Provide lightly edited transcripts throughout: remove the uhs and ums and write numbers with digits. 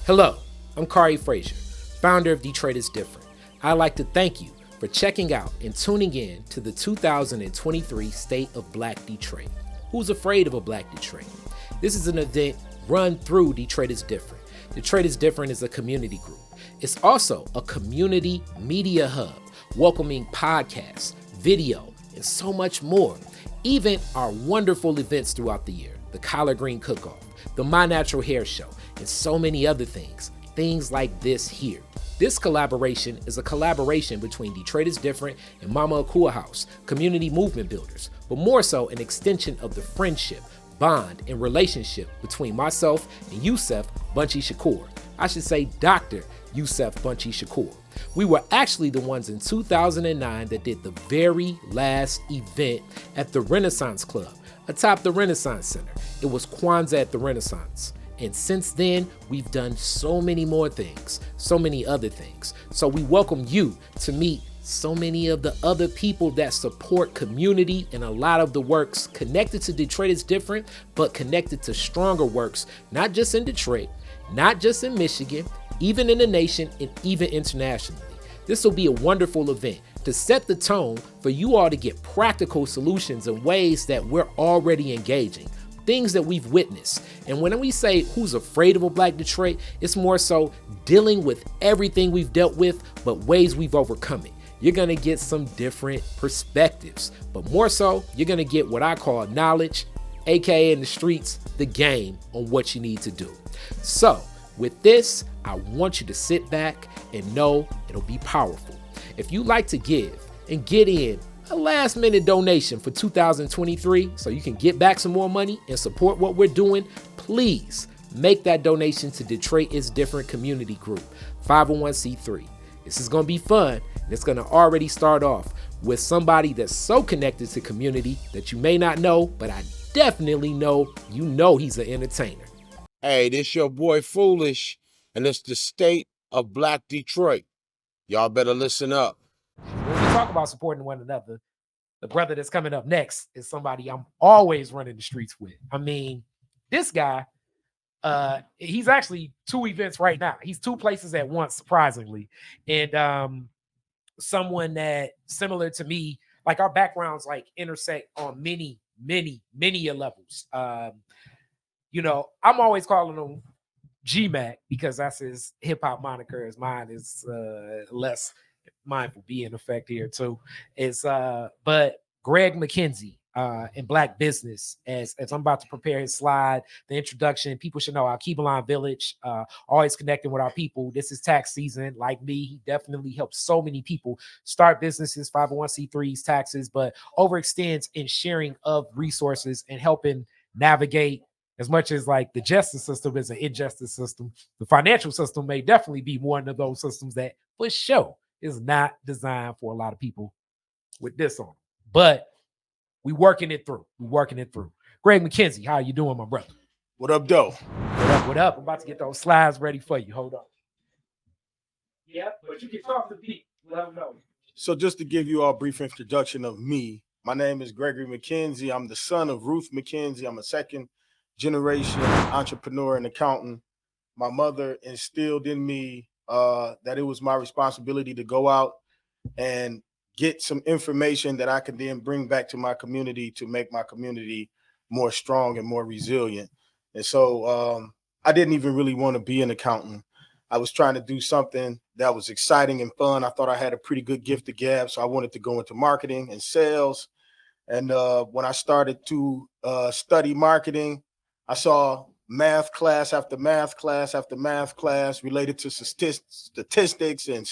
Hello, I'm Khary Frazier, founder of Detroit is Different. I'd like to thank you for checking out and tuning in to the 2023 State of Black Detroit. Who's afraid of a Black Detroit? This is an event run through Detroit is Different. Detroit is Different is a community group. It's also a community media hub, welcoming podcasts, video, and so much more. Even our wonderful events throughout the year, the Collard Green Cook-Off, the My Natural Hair Show, and so many other things like this here. This collaboration is a collaboration between Detroit is Different and Mama Akua House, community movement builders, but more so an extension of the friendship, bond, and relationship between myself and Yusef Bunchy Shakur. I should say Dr. Yusef Bunchy Shakur. We were actually the ones in 2009 that did the very last event at the Renaissance Club, atop the Renaissance Center. It was Kwanzaa at the Renaissance. And since then, we've done so many more things, so many other things. So we welcome you to meet so many of the other people that support community and a lot of the works connected to Detroit is Different, but connected to stronger works, not just in Detroit, not just in Michigan, even in the nation and even internationally. This will be a wonderful event to set the tone for you all to get practical solutions in ways that we're already engaging. Things that we've witnessed. And when we say who's afraid of a Black Detroit, it's more so dealing with everything we've dealt with, but ways we've overcome it. You're gonna get some different perspectives, but more so, you're gonna get what I call knowledge, AKA in the streets, the game on what you need to do. So with this, I want you to sit back and know it'll be powerful. If you like to give and get in a last minute donation for 2023 so you can get back some more money and support what we're doing, please make that donation to Detroit is Different Community Group, 501c3. This is going to be fun, and it's going to already start off with somebody that's so connected to community that you may not know, but I definitely know he's an entertainer. Hey, this your boy Foolish, and it's the State of Black Detroit. Y'all better listen up. When we talk about supporting one another, the brother that's coming up next is somebody I'm always running the streets with. I mean, this guy, he's actually two events right now. He's two places at once, surprisingly. And someone that similar to me, like our backgrounds like intersect on many levels. You know, I'm always calling him G-Mac because that's his hip-hop moniker. As mine is less mindful be in effect here too. It's but Greg McKenzie in Black Business, as I'm about to prepare his slide, the introduction. People should know our Keebaline Village, always connecting with our people. This is tax season. Like me, he definitely helps so many people start businesses, 501c3s, taxes, but overextends in sharing of resources and helping navigate. As much as like the justice system is an injustice system, the financial system may definitely be one of those systems that for sure is not designed for a lot of people with this on. But we working it through. Greg McKenzie, how you doing, my brother? What up, though? What up? I'm about to get those slides ready for you. Hold on. Yeah, but you can talk to me. Let them know. So just to give you all a brief introduction of me, my name is Gregory McKenzie. I'm the son of Ruth McKenzie. I'm a second generation entrepreneur and accountant. My mother instilled in me that it was my responsibility to go out and get some information that I could then bring back to my community to make my community more strong and more resilient. And so I didn't even really want to be an accountant. I was trying to do something that was exciting and fun. I thought I had a pretty good gift of gab, so I wanted to go into marketing and sales. And when I started to study marketing, I saw math class after math class after math class related to statistics and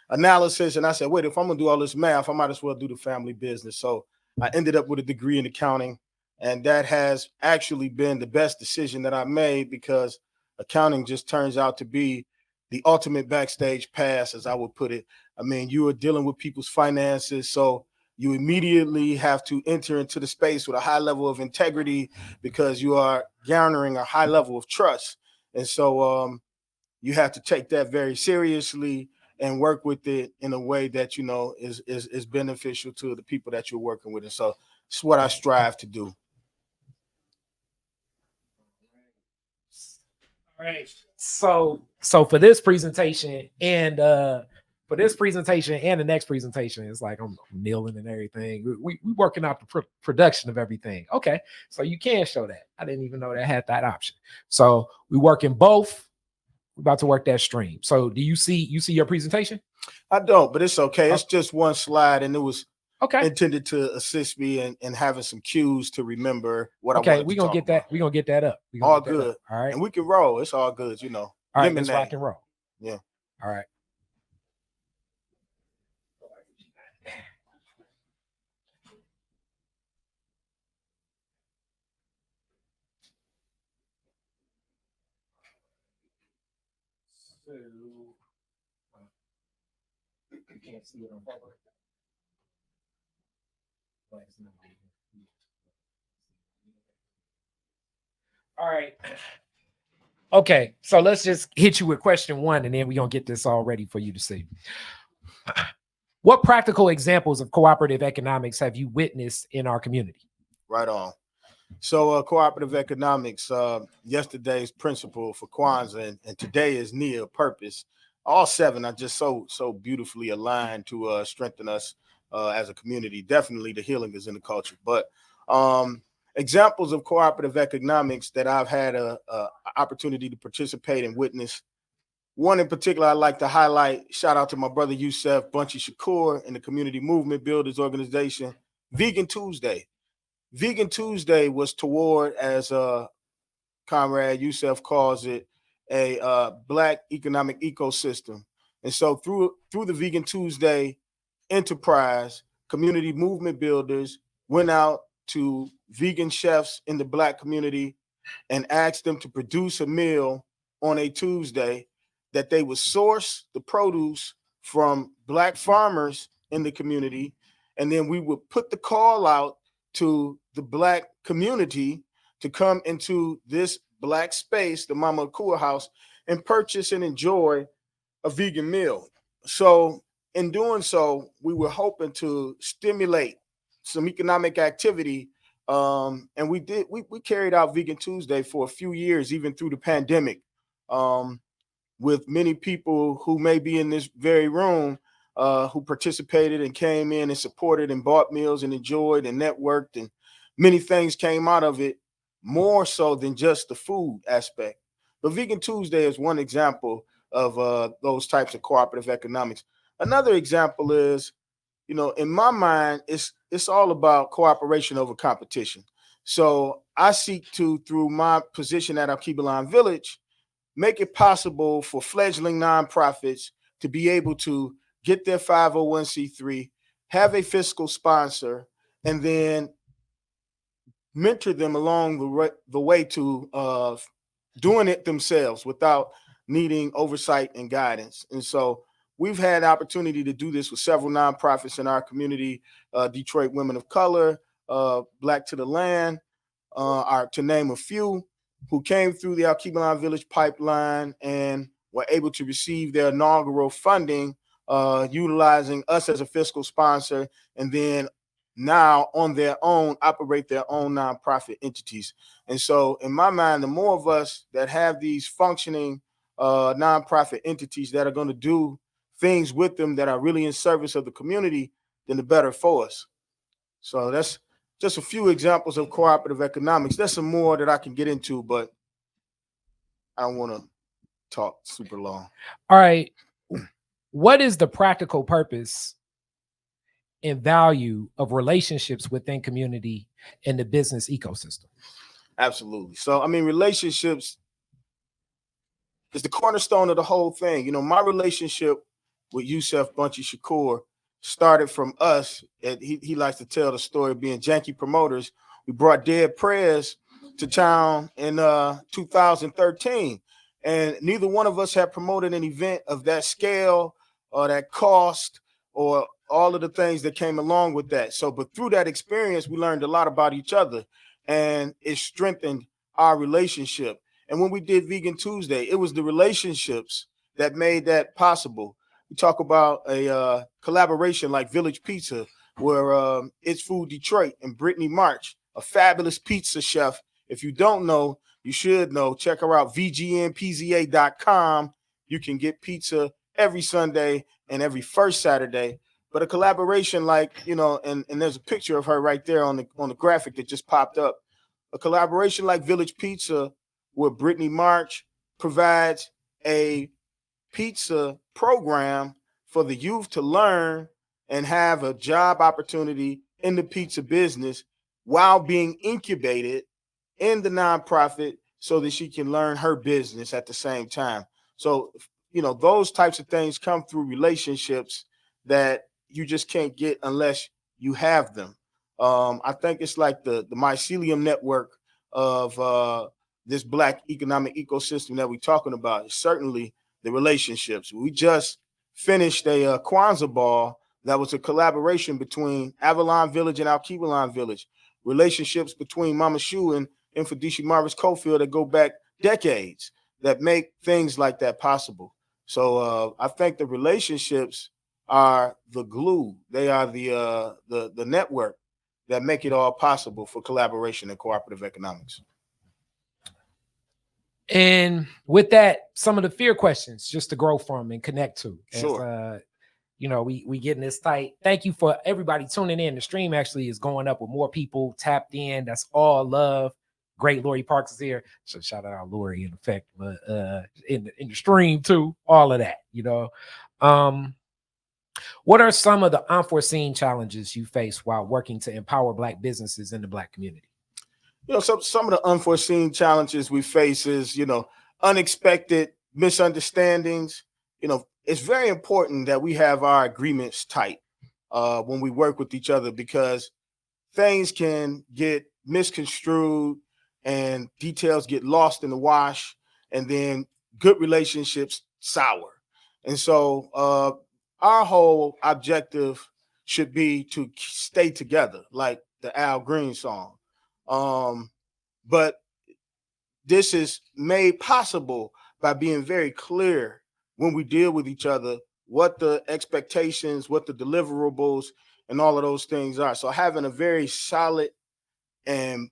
analysis. And I said, wait, if I'm going to do all this math, I might as well do the family business. So I ended up with a degree in accounting. And that has actually been the best decision that I made because accounting just turns out to be the ultimate backstage pass, as I would put it. I mean, you are dealing with people's finances. So you immediately have to enter into the space with a high level of integrity because you are garnering a high level of trust. And so you have to take that very seriously and work with it in a way that, you know, is beneficial to the people that you're working with. And so it's what I strive to do. All right. So So for this presentation and the next presentation, it's like I'm kneeling and everything. We working out the production of everything. Okay, so you can show that. I didn't even know that had that option. So we working both. We're about to work that stream. So do you see your presentation? I don't, but it's okay. It's just one slide, and it was intended to assist me in having some cues to remember what I wanted to talk about. We're gonna get that up. All good. All right. And we can roll. It's all good, you know. All right, let's rock and roll. Yeah. All right. So you can't see it on paper. All right. Okay, so let's just hit you with question one, and then we're going to get this all ready for you to see. What practical examples of cooperative economics have you witnessed in our community? Right on. So cooperative economics, yesterday's principle for Kwanzaa, and today is Nia, purpose. All seven are just so beautifully aligned to strengthen us as a community. Definitely the healing is in the culture. But examples of cooperative economics that I've had a opportunity to participate and witness. One in particular I'd like to highlight, shout out to my brother Yusef, Bunchy, Shakur, and the Community Movement Builders Organization, Vegan Tuesday. Vegan Tuesday was toward, as Comrade Yusef calls it, a Black economic ecosystem. And so through the Vegan Tuesday enterprise, Community Movement Builders went out to vegan chefs in the Black community and asked them to produce a meal on a Tuesday that they would source the produce from Black farmers in the community. And then we would put the call out to the Black community to come into this Black space, the Mama Akua House, and purchase and enjoy a vegan meal. So in doing so, we were hoping to stimulate some economic activity. And we carried out Vegan Tuesday for a few years, even through the pandemic, with many people who may be in this very room who participated and came in and supported and bought meals and enjoyed and networked, and many things came out of it, more so than just the food aspect. But Vegan Tuesday is one example of those types of cooperative economics. Another example is, you know, in my mind, it's all about cooperation over competition. So I seek to, through my position at Al-Kibalan Village, make it possible for fledgling nonprofits to be able to get their 501c3, have a fiscal sponsor, and then mentor them along the way to doing it themselves without needing oversight and guidance. And so we've had opportunity to do this with several nonprofits in our community, Detroit Women of Color, Black to the Land, to name a few, who came through the Al-Kibalan Village pipeline and were able to receive their inaugural funding, utilizing us as a fiscal sponsor, and then now on their own operate their own nonprofit entities. And so in my mind, the more of us that have these functioning nonprofit entities that are going to do things with them that are really in service of the community, then the better for us. So that's just a few examples of cooperative economics. There's some more that I can get into, but I don't want to talk super long. All right. What is the practical purpose and value of relationships within community and the business ecosystem? Absolutely. So, I mean, relationships is the cornerstone of the whole thing. You know, my relationship with Yusef, Bunchy, Shakur started from us. He likes to tell the story of being janky promoters. We brought Dead Prayers to town in 2013, and neither one of us had promoted an event of that scale or that cost or all of the things that came along with that. So, but through that experience, we learned a lot about each other, and it strengthened our relationship. And when we did Vegan Tuesday, it was the relationships that made that possible. We talk about a collaboration like Village Pizza, where It's Food Detroit and Brittany March, a fabulous pizza chef. If you don't know, you should know. Check her out, vgnpza.com, you can get pizza every Sunday and every first Saturday. But a collaboration like, and there's a picture of her right there on the graphic that just popped up. A collaboration like Village Pizza, where Brittany March provides a pizza program for the youth to learn and have a job opportunity in the pizza business while being incubated in the nonprofit so that she can learn her business at the same time. So, those types of things come through relationships that you just can't get unless you have them. I think it's like the mycelium network of this Black economic ecosystem that we're talking about. It's certainly the relationships. We just finished a Kwanzaa ball that was a collaboration between Avalon Village and Alkebulan Village. Relationships between Mama Shu and Infadishi Marvis Cofield that go back decades that make things like that possible. So I think the relationships are the glue. They are the network that make it all possible for collaboration and cooperative economics. And with that, some of the fear questions just to grow from and connect to. Sure. We getting this tight. Thank you for everybody tuning in. The stream actually is going up with more people tapped in. That's all love. Great. Lori Parks is here. So shout out Lori in effect, but in the stream too, all of that, what are some of the unforeseen challenges you face while working to empower Black businesses in the Black community? Some of the unforeseen challenges we face is, unexpected misunderstandings. It's very important that we have our agreements tight when we work with each other, because things can get misconstrued and details get lost in the wash, and then good relationships sour. And so our whole objective should be to stay together, like the Al Green song. But this is made possible by being very clear when we deal with each other, what the expectations, what the deliverables, and all of those things are. So having a very solid and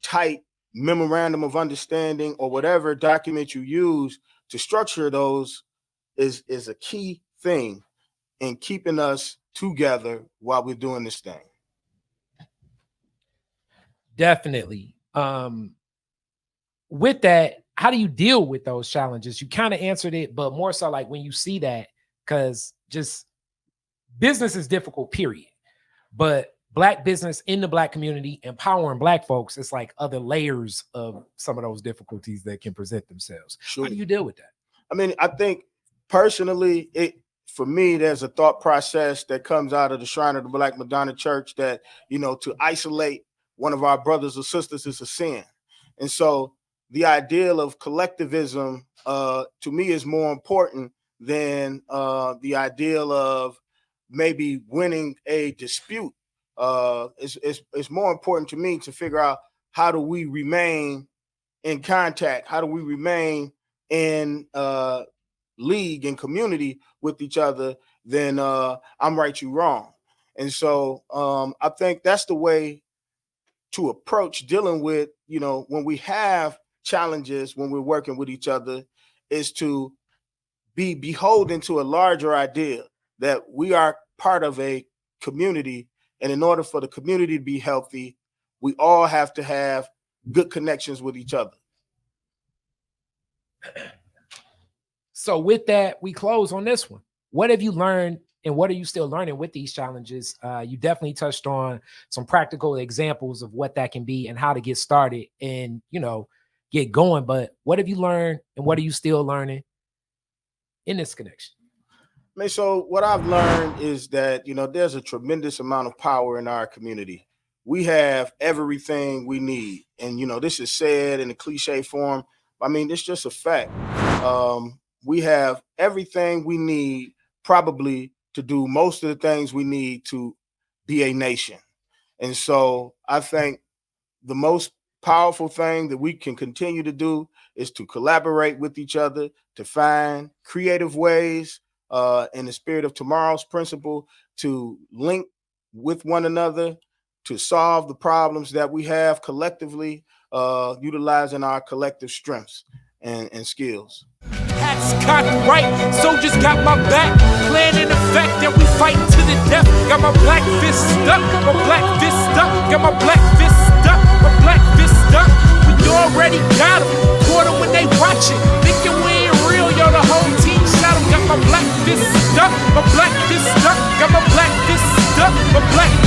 tight memorandum of understanding, or whatever document you use to structure those, is a key thing in keeping us together while we're doing this thing. Definitely. With that, how do you deal with those challenges? You kind of answered it, but more so like when you see that, because just business is difficult, period. But Black business in the Black community, empowering Black folks, it's like other layers of some of those difficulties that can present themselves. Sure. How do you deal with that? I mean, I think personally, for me, there's a thought process that comes out of the Shrine of the Black Madonna Church that, to isolate one of our brothers or sisters is a sin. And so the ideal of collectivism, to me, is more important than the ideal of maybe winning a dispute. It's more important to me to figure out, how do we remain in contact? How do we remain in league and community with each other than I'm right, you wrong. And so I think that's the way to approach dealing with, when we have challenges, when we're working with each other, is to be beholden to a larger idea that we are part of a community. And in order for the community to be healthy, we all have to have good connections with each other. So with that, we close on this one. What have you learned, and what are you still learning with these challenges? You definitely touched on some practical examples of what that can be and how to get started and, get going. But what have you learned, and what are you still learning in this connection? I mean, so what I've learned is that, there's a tremendous amount of power in our community. We have everything we need. And, this is said in a cliche form. I mean, it's just a fact. We have everything we need, probably, to do most of the things we need to be a nation. And so I think the most powerful thing that we can continue to do is to collaborate with each other, to find creative ways, in the spirit of tomorrow's principle, to link with one another, to solve the problems that we have collectively, utilizing our collective strengths and skills. bats cocked right, soldiers got my back. Plan in effect, and we fighting to the death. Got my black fist stuck, my black fist stuck. Got my black fist stuck, my black fist stuck. We already got them, caught them when they watching. Thinking we ain't real, yo, the whole team shot them. Got my black fist stuck, my black fist stuck. Got my black fist stuck, my black